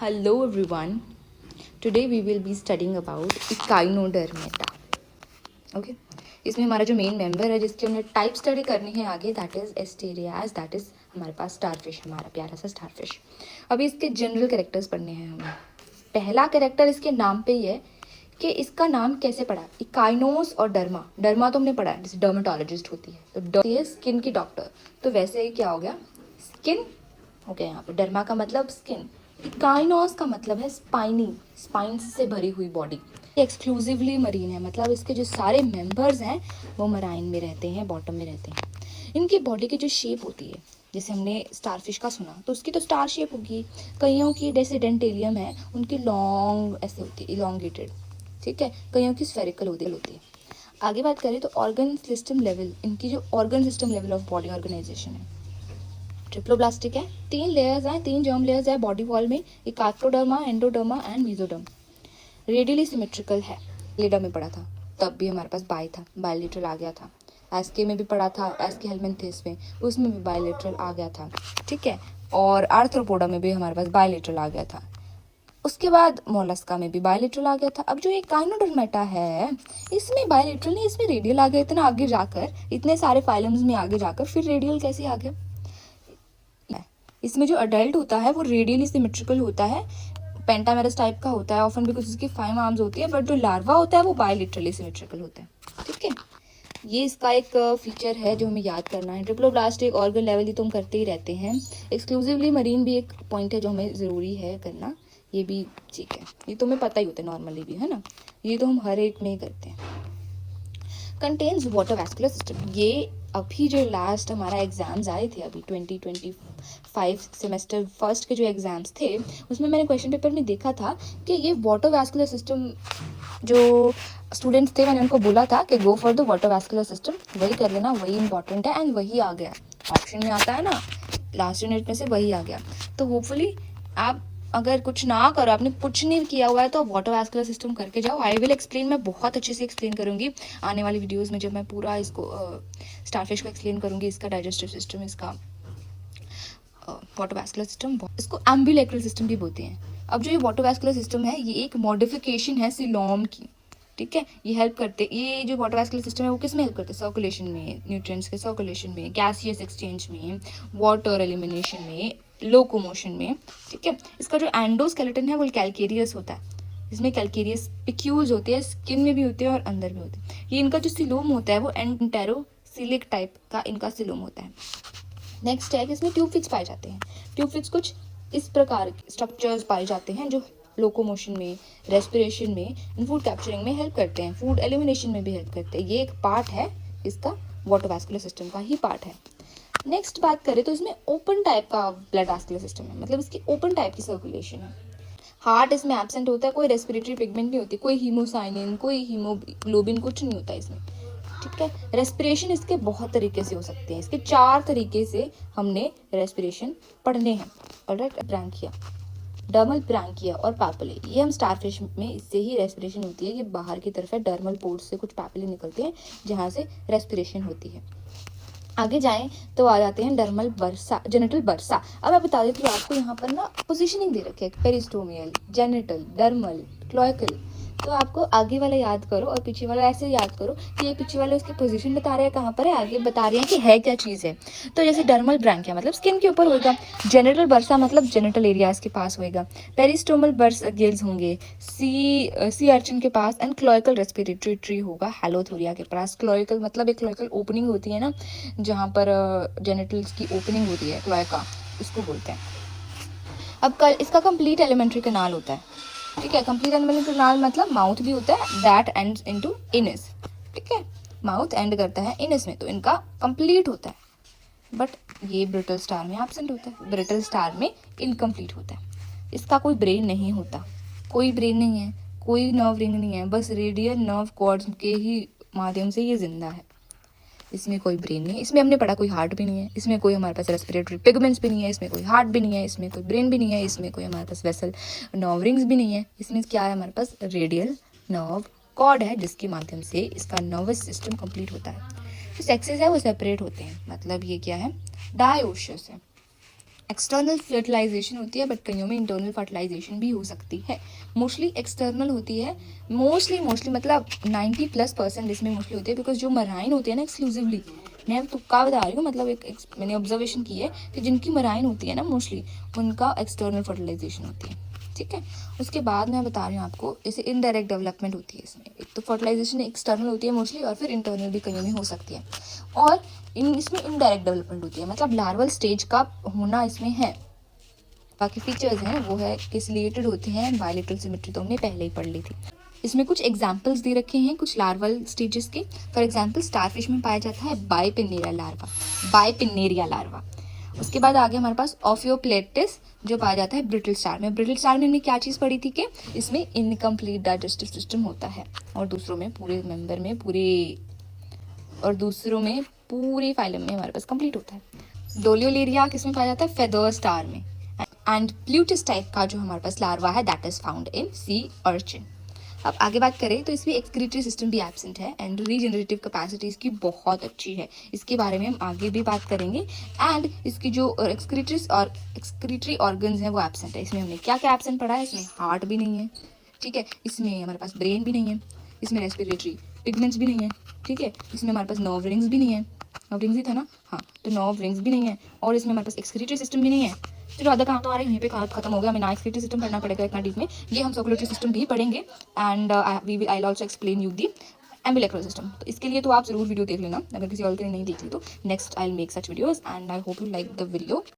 Hello everyone. Today we will be studying about Echinodermata. Okay इसमें हमारा जो main member है जिसकी हमने टाइप स्टडी करनी है आगे, that is Asterias, that is हमारे पास स्टारफिश, हमारा प्यारा सा स्टारफिश। अभी इसके जनरल कैरेक्टर्स पढ़ने हैं हमें। पहला कैरेक्टर इसके नाम पे ही है कि इसका नाम कैसे पड़ा, इकाइनोस और डर्मा। डर्मा तो हमने पढ़ा है, जैसे डर्मेटोलॉजिस्ट होती है तो ये स्किन की डॉक्टर, तो वैसे ही क्या हो गया, स्किन हो गया यहाँ पे। डर्मा का मतलब स्किन, इकाइनोस का मतलब है स्पाइनी, स्पाइन्स से भरी हुई बॉडी। एक्सक्लूसिवली मरीन है, मतलब इसके जो सारे मेंबर्स हैं वो मराइन में रहते हैं, बॉटम में रहते हैं। इनकी बॉडी की जो शेप होती है, जैसे हमने स्टारफिश का सुना तो उसकी तो स्टार शेप होगी, कईयों की जैसे डेंटेलियम है उनकी लॉन्ग ऐसे होती है, इलोंगेटेड, ठीक है, कईयों की स्फेरिकल होती है। आगे बात करें तो ऑर्गन सिस्टम लेवल, इनकी जो organ system level of body organisation है ट्रिप्लोब्लास्टिक है। 3 लेयर्स हैं, 3 जर्म लेयर्स है बॉडी वॉल में, एक ectoderm, endoderm and mesoderm. Radially symmetrical है, लेडा में पढ़ा था तब भी हमारे पास बाई था, बायलेटरल आ गया था। एसके में भी पढ़ा था, एसके हेलमिन्थेस में, उसमें भी बायलेटरल आ गया था, ठीक है। और आर्थ्रोपोडा में भी हमारे पास बायलेटरल आ गया था। उसके बाद मोलस्का में भी बायलेटरल आ गया था। अब जो ये काइनोडर्मेटा है इसमें बायलेटरल नहीं, इसमें रेडियल आ गया। इतना आगे जाकर, इतने सारे फाइलम्स में आगे जाकर फिर रेडियल कैसे आ गया। इसमें जो अडल्ट होता है वो रेडियली सिमेट्रिकल होता है, पेंटामेरस टाइप का होता है ऑफन, बिकॉज उसकी 5 आर्म्स होती है, बट जो लार्वा होता है वो बायलेटरली सिमेट्रिकल होता है, ठीक है। ये इसका एक फीचर है जो हमें याद करना है। ट्रिप्लोब्लास्टिक ऑर्गन लेवल ही तो हम करते ही रहते हैं। एक्सक्लूसिवली मरीन भी एक पॉइंट है जो हमें ज़रूरी है करना, ये भी ठीक है, ये तो हमें पता ही होता है नॉर्मली भी, है ना, ये तो हम हर एक में ही करते हैं। कंटेन्स वाटर वैस्कुलर सिस्टम, ये अभी जो लास्ट हमारा एग्जाम्स आए थे अभी 2025 सेमेस्टर फर्स्ट के जो एग्जाम्स थे उसमें मैंने क्वेश्चन पेपर में देखा था कि ये वाटर वैस्कुलर सिस्टम, जो स्टूडेंट्स थे मैंने उनको बोला था कि go for the water vascular system, वही कर लेना, वही इंपॉर्टेंट है, एंड वही आ गया ऑप्शन में आता है ना, लास्ट यूनिट में से वही आ गया। तो होपफुली आप अगर कुछ ना करो, आपने कुछ नहीं किया हुआ है तो वाटर वैस्कुलर सिस्टम करके जाओ। आई विल एक्सप्लेन, मैं बहुत अच्छे से एक्सप्लेन करूंगी आने वाली वीडियोस में, जब मैं पूरा इसको स्टारफिश को एक्सप्लेन करूंगी, इसका डाइजेस्टिव सिस्टम, इसका वाटर वैस्कुलर सिस्टम, इसको एम्बुलेक्रल सिस्टम भी बोलते हैं। अब जो ये वाटर वैस्कुलर सिस्टम है ये एक मॉडिफिकेशन है सिलोम की, ठीक है। ये हेल्प करते, ये जो वाटर वैस्कुलर सिस्टम है वो किस में हेल्प करते हैं, सर्कुलेशन में, न्यूट्रिएंट्स के सर्कुलेशन में, गैसियस एक्सचेंज में, वाटर एलिमिनेशन में, लोकोमोशन में, ठीक है। इसका जो एंडोस्केलेटन है वो कैल्केरियस होता है, इसमें कैल्केरियस पिक्यूल्स होते हैं, स्किन में भी होते हैं और अंदर भी होते हैं। ये इनका जो सिलोम होता है वो एंटेरोसिलिक टाइप का इनका सिलोम होता है। नेक्स्ट है कि इसमें ट्यूब फिट्स पाए जाते हैं। ट्यूब फिट्स कुछ इस प्रकार के स्ट्रक्चर्स पाए जाते हैं जो लोकोमोशन में, रेस्पिरेशन में, फूड कैप्चरिंग में हेल्प करते हैं, फूड एलिमिनेशन में भी हेल्प करते हैं। ये एक पार्ट है इसका, वाटर वैस्कुलर सिस्टम का ही पार्ट है। नेक्स्ट बात करें तो इसमें ओपन टाइप का ब्लड वैस्कुलर सिस्टम है, मतलब इसकी ओपन टाइप की सर्कुलेशन है। हार्ट इसमें एब्सेंट होता है, कोई रेस्पिरेटरी पिगमेंट नहीं होती, कोई हीमोसाइनिन, कोई हीमोग्लोबिन, कुछ नहीं होता इसमें, ठीक है। रेस्पिरेशन इसके बहुत तरीके से हो सकते हैं, इसके 4 तरीके से हमने रेस्पिरेशन पढ़ने हैं। ऑलराइट, ब्रांकिया, डर्मल ब्रांकिया और पैपिले, ये हम स्टारफिश में इससे ही रेस्पिरेशन होती है। ये बाहर की तरफ है, डर्मल पोर्स से कुछ पैपिले निकलते हैं जहाँ से रेस्पिरेशन होती है। आगे जाएं तो आ जाते हैं डर्मल बर्सा, जेनिटल बर्सा। अब मैं बता देती हूँ आपको, यहाँ पर ना पोजीशनिंग दे रखी है, पेरिस्टोमियल, जेनिटल, डर्मल, क्लोइकल। तो आपको आगे वाला याद करो और पीछे वाला ऐसे याद करो कि ये पीछे वाले उसकी पोजीशन बता रहे हैं कहाँ पर है, आगे बता रहे हैं कि है क्या चीज़ है। तो जैसे डर्मल ब्रांकिया मतलब स्किन के ऊपर होगा, जेनिटल बर्सा मतलब जेनिटल एरियाज के पास होएगा, पेरिस्टोमल बर्स गिल्स होंगे सी अर्चिन के पास, एंड क्लोइकल रेस्पिरेटरी ट्री होगा हैलोथोरिया के पास। क्लोइकल मतलब एक क्लोइकल ओपनिंग होती है ना, जहाँ पर जेनिटल्स की ओपनिंग होती है, क्लोएका इसको बोलते हैं। अब कल इसका कंप्लीट एलिमेंट्री कैनाल होता है, ठीक है। कंप्लीट एलिमेंट्री कैनाल मतलब माउथ भी होता है, दैट एंड्स इनटू इनस, ठीक है, माउथ एंड करता है इनस में, तो इनका कंप्लीट होता है। बट ये ब्रिटल स्टार में एब्सेंट होता है, ब्रिटल स्टार में इनकम्प्लीट होता है। इसका कोई ब्रेन नहीं होता, कोई ब्रेन नहीं है, कोई नर्व रिंग नहीं है, बस रेडियल नर्व कॉर्ड्स के ही माध्यम से ये जिंदा है। इसमें कोई ब्रेन नहीं है, इसमें हमने पढ़ा कोई हार्ट भी नहीं है, इसमें कोई हमारे पास रेस्पिरेटरी पिगमेंट्स भी नहीं है, इसमें कोई हार्ट भी नहीं है, इसमें कोई ब्रेन भी नहीं है, इसमें कोई हमारे पास वेसल नर्व रिंग्स भी नहीं है। इसमें क्या है, हमारे पास रेडियल नर्व कॉर्ड है जिसके माध्यम से इसका नर्वस सिस्टम कंप्लीट होता है। जो सेक्सेस है वो सेपरेट होते हैं, मतलब ये क्या है, डायोशियस है। एक्सटर्नल फर्टिलाइजेशन होती है, बट कईयों में इंटरनल फर्टिलाइजेशन भी हो सकती है। मोस्टली एक्सटर्नल होती है, मोस्टली मतलब 90+% इसमें मोस्टली होती है, बिकॉज जो मराइन होती है ना एक्सक्लूसिवली, मैं तुक्का बता रही हूँ, मतलब एक मैंने ऑब्जर्वेशन की है कि जिनकी मराइन होती है ना मोस्टली उनका एक्सटर्नल फर्टिलाइजेशन होती है, ठीक है। उसके बाद मैं बता रही हूँ आपको, जैसे इनडायरेक्ट डेवलपमेंट होती है इसमें, एक तो फर्टिलाइजेशन एक्सटर्नल होती है मोस्टली, और फिर इंटरनल भी कईयों में हो सकती है। और इसमें इनडायरेक्ट डेवलपमेंट होती है, मतलब लार्वल स्टेज का होना इसमें है। बाकी फीचर्स हैं वो है कि सिलेटेड होते हैं, बायलेटरल सिमेट्री तो हमने पहले ही पढ़ ली थी। इसमें कुछ एग्जाम्पल्स दे रखे हैं कुछ लार्वल स्टेजेस के। फॉर एग्जाम्पल स्टारफिश में पाया जाता है बाइपिन्नेरिया लार्वा। उसके बाद आगे हमारे पास ऑफियोप्लेटिस जो पाया जाता है ब्रिटल स्टार में। ब्रिटल स्टार में हमने क्या चीज़ पढ़ी थी कि इसमें इनकम्प्लीट डाइजेस्टिव सिस्टम होता है, और दूसरों में पूरे फाइलम में हमारे पास कंप्लीट होता है। डोलियोलेरिया किसमें पाया जाता है? फेदर स्टार में। एंड प्लूटिस टाइप का जो हमारे पास लार्वा है that is found in sea urchin. अब आगे बात करें तो इसमें एक्सक्रीटरी सिस्टम भी एब्सेंट है, एंड रीजनरेटिव कैपेसिटी इसकी बहुत अच्छी है, इसके बारे में हम आगे भी बात करेंगे। एंड इसकी जो एक्सक्रीटरी ऑर्गन्स हैं वो एब्सेंट है। इसमें हमने क्या क्या एब्सेंट पढ़ा है? इसमें हार्ट भी नहीं है, ठीक है, इसमें हमारे पास ब्रेन भी नहीं है, इसमें रेस्पिरेटरी पिगमेंट्स भी नहीं है, ठीक है, इसमें हमारे पास नर्व रिंग्स भी नहीं है, नर्व रिंग्स ही था ना, हाँ, तो नर्व रिंग्स भी नहीं है, और इसमें हमारे पास एक्सक्रीटरी सिस्टम भी नहीं है। चलो आधा काम तो हमारा यहीं पे खत्म हो गया, हमें ना एक्सक्रीटरी सिस्टम पढ़ना पड़ेगा इतना डीप में, ये हम सर्कुलेटरी सिस्टम भी पढ़ेंगे। And I will also explain you the umbilical system. तो इसके लिए तो आप जरूर वीडियो देख लेना, अगर किसी और के लिए नहीं देख ली तो next I will make such videos, and I hope you like the video.